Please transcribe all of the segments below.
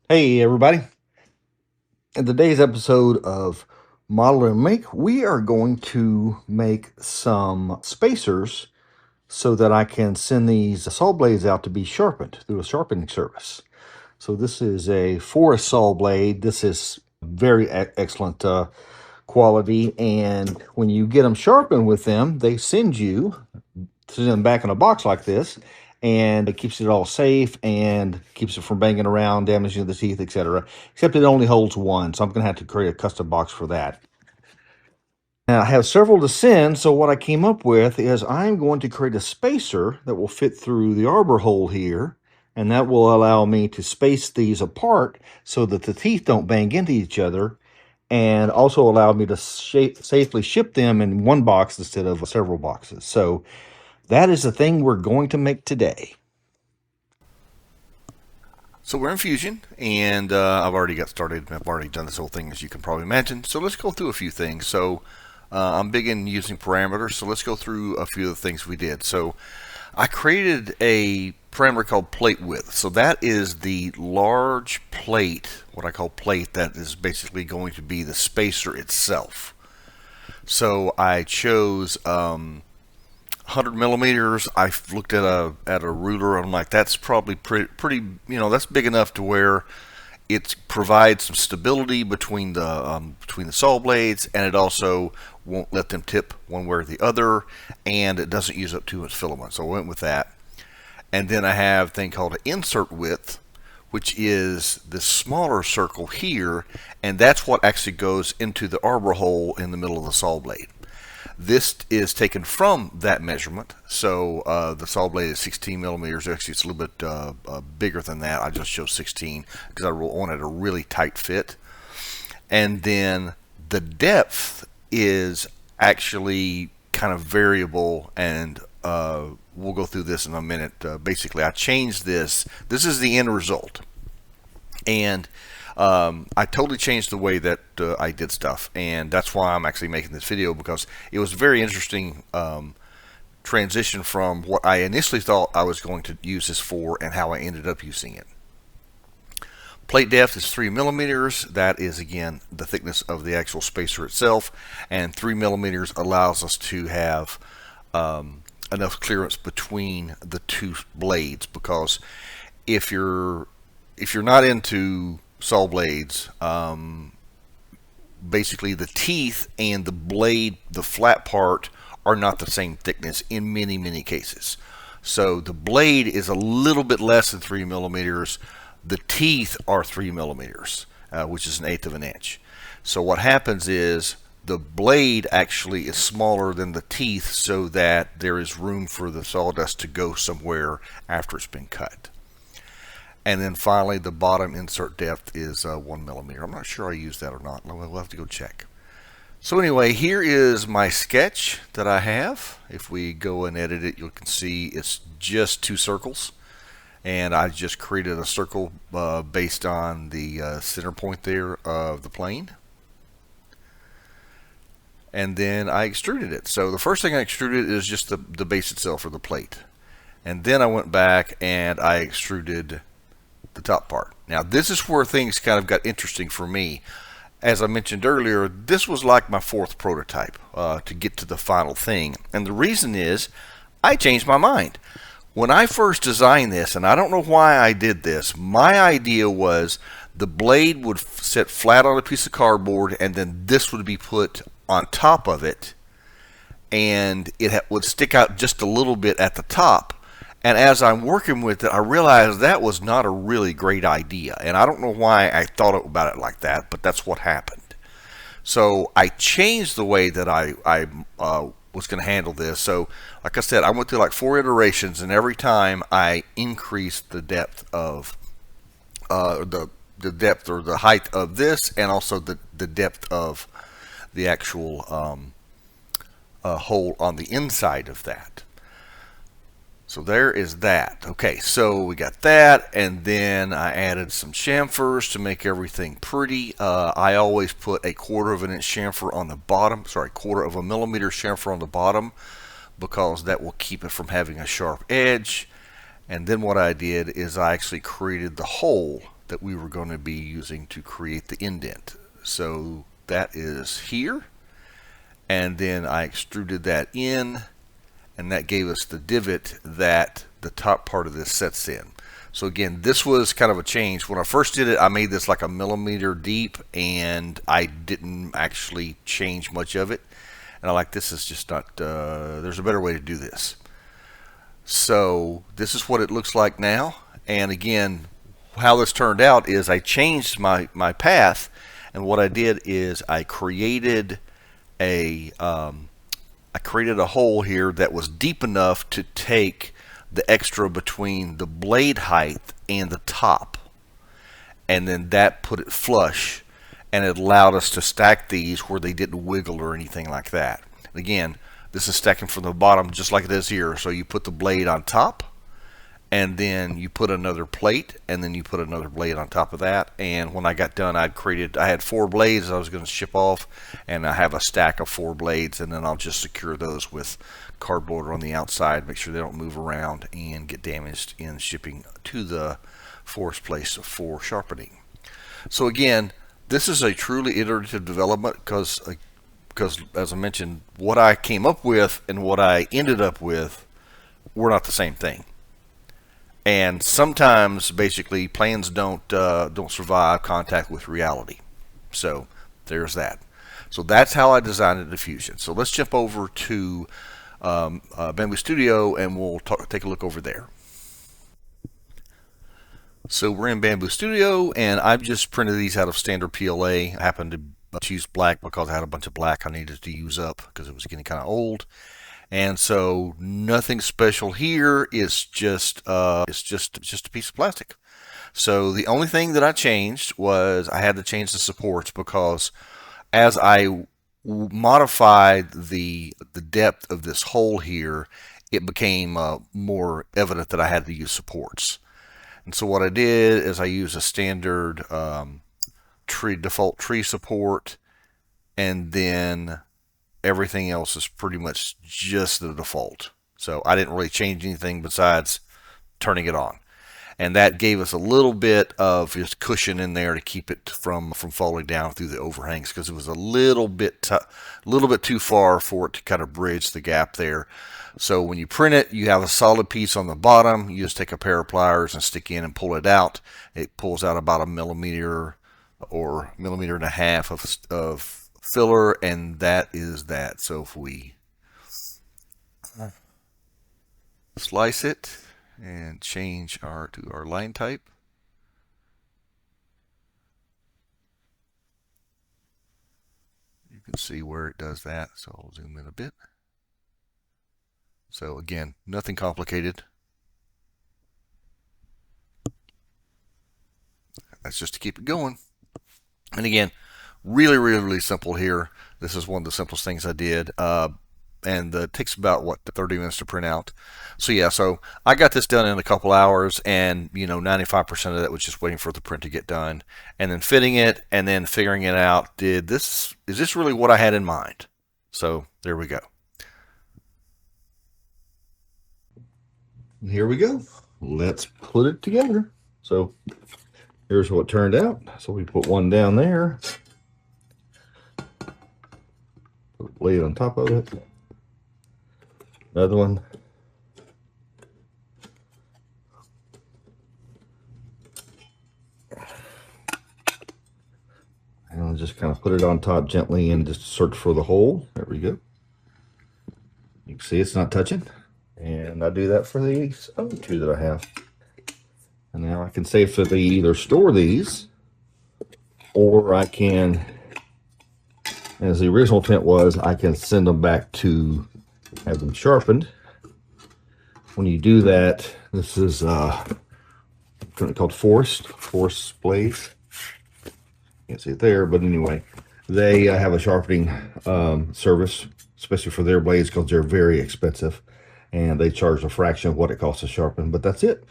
Hey, everybody. In today's episode of Model and Make, we are going to make some spacers so that I can send these saw blades out to be sharpened through a sharpening service. So this is a Forrest saw blade. This is very excellent quality, and when you get them sharpened with them, they send them back in a box like this, and it keeps it all safe and keeps it from banging around, damaging the teeth, etc. Except it only holds one, so I'm going to have to create a custom box for that. Now, I have several to send, so what I came up with is I'm going to create a spacer that will fit through the arbor hole here, and that will allow me to space these apart so that the teeth don't bang into each other, and also allow me to safely ship them in one box instead of several boxes. So that is the thing we're going to make today. So we're in Fusion, and I've already got started. I've already done this whole thing, as you can probably imagine. So let's go through a few things. So I'm big in using parameters, so let's go through a few of the things we did. So I created a parameter called plate width. So that is the large plate, what I call plate, that is basically going to be the spacer itself. So I chose 100 millimeters. I looked at a ruler. I'm like, that's probably pretty. That's big enough to where it provides some stability between the saw blades, and it also won't let them tip one way or the other, and it doesn't use up too much filament. So I went with that. And then I have a thing called an insert width, which is the smaller circle here, and that's what actually goes into the arbor hole in the middle of the saw blade. This is taken from that measurement. So the saw blade is 16 millimeters. Actually, it's a little bit bigger than that. I just chose 16 because I wanted a really tight fit. And then the depth is actually kind of variable, and we'll go through this in a minute. Basically, I changed this. This is the end result. And I totally changed the way that I did stuff, and that's why I'm actually making this video, because it was a very interesting transition from what I initially thought I was going to use this for and how I ended up using it. Plate depth is 3 millimeters. That is, again, the thickness of the actual spacer itself, and 3 millimeters allows us to have enough clearance between the two blades, because if you're not into saw blades, basically the teeth and the blade, the flat part, are not the same thickness in many cases. So the blade is a little bit less than 3 millimeters. The teeth are 3 millimeters, which is 1/8 of an inch. So what happens is the blade actually is smaller than the teeth, so that there is room for the sawdust to go somewhere after it's been cut. And then finally, the bottom insert depth is 1 millimeter. I'm not sure I used that or not. We'll have to go check. So anyway, here is my sketch that I have. If we go and edit it, you can see it's just 2 circles. And I just created a circle based on the center point there of the plane. And then I extruded it. So the first thing I extruded is just the base itself, or the plate. And then I went back and I extruded the top part. Now this is where things kind of got interesting for me. As I mentioned earlier, this was like my 4th prototype to get to the final thing. And the reason is I changed my mind. When I first designed this, and I don't know why I did this, my idea was the blade would sit flat on a piece of cardboard, and then this would be put on top of it, and it would stick out just a little bit at the top. And as I'm working with it, I realized that was not a really great idea. And I don't know why I thought about it like that, but that's what happened. So I changed the way that I was going to handle this. So like I said, I went through like 4 iterations, and every time I increased the depth of the depth or the height of this, and also the depth of the actual hole on the inside of that. So there is that. Okay, so we got that, and then I added some chamfers to make everything pretty. I always put a 1/4 of an inch chamfer on the bottom, sorry, 1/4 of a millimeter chamfer on the bottom, because that will keep it from having a sharp edge. And then what I did is I actually created the hole that we were going to be using to create the indent. So that is here, and then I extruded that in, and that gave us the divot that the top part of this sets in. So again, this was kind of a change. When I first did it, I made this like a millimeter deep, and I didn't actually change much of it. And I like, this is just not, there's a better way to do this. So this is what it looks like now. And again, how this turned out is I changed my path, and what I did is I created a hole here that was deep enough to take the extra between the blade height and the top, and then that put it flush, and it allowed us to stack these where they didn't wiggle or anything like that. Again, this is stacking from the bottom just like it is here. So you put the blade on top, and then you put another plate, and then you put another blade on top of that. And when I got done, I had 4 blades I was going to ship off, and I have a stack of 4 blades, and then I'll just secure those with cardboard on the outside, make sure they don't move around and get damaged in shipping to the Forrest place for sharpening. So again, this is a truly iterative development because as I mentioned, what I came up with and what I ended up with were not the same thing. And sometimes, basically, plans don't survive contact with reality. So there's that. So that's how I designed a diffusion. So let's jump over to Bamboo Studio, and we'll take a look over there. So we're in Bamboo Studio, and I've just printed these out of standard PLA. I happened to choose black because I had a bunch of black I needed to use up because it was getting kind of old. And so nothing special here. It's just a piece of plastic. So the only thing that I changed was I had to change the supports, because as I modified the depth of this hole here, it became more evident that I had to use supports. And so what I did is I used a standard default tree support, and then everything else is pretty much just the default. So I didn't really change anything besides turning it on. And that gave us a little bit of just cushion in there to keep it from falling down through the overhangs, because it was a little bit too far for it to kind of bridge the gap there. So when you print it, you have a solid piece on the bottom. You just take a pair of pliers and stick in and pull it out. It pulls out about a millimeter or millimeter and a half of filler, and that is that. So if we slice it and change to our line type, you can see where it does that. So I'll zoom in a bit. So again, nothing complicated. That's just to keep it going. And again, really simple here. This is one of the simplest things I did. And it takes about 30 minutes to print out. So yeah, so I got this done in a couple hours, and 95% of that was just waiting for the print to get done, and then fitting it, and then figuring it out. Is this really what I had in mind? So there we go. Here we go. Let's put it together. So here's what turned out. So we put one down there, put a blade on top of it, another one, and I'll just kind of put it on top gently and just search for the hole. There we go. You can see it's not touching. And I do that for these other 2 that I have. And now I can safely either store these, or I can, as the original intent was, I can send them back to have them sharpened. When you do that, this is called Forrest blades. Can't see it there, but anyway, they have a sharpening service, especially for their blades, because they're very expensive. And they charge a fraction of what it costs to sharpen, but that's it.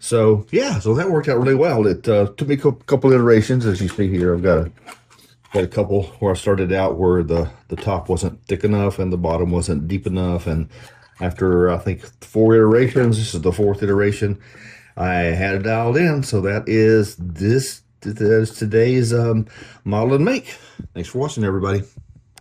So yeah, so that worked out really well. It took me a couple iterations, as you see here. I've got a couple where I started out where the top wasn't thick enough and the bottom wasn't deep enough, and after I think 4 iterations, this is the 4th iteration, I had it dialed in. So that is today's model and make. Thanks for watching, everybody.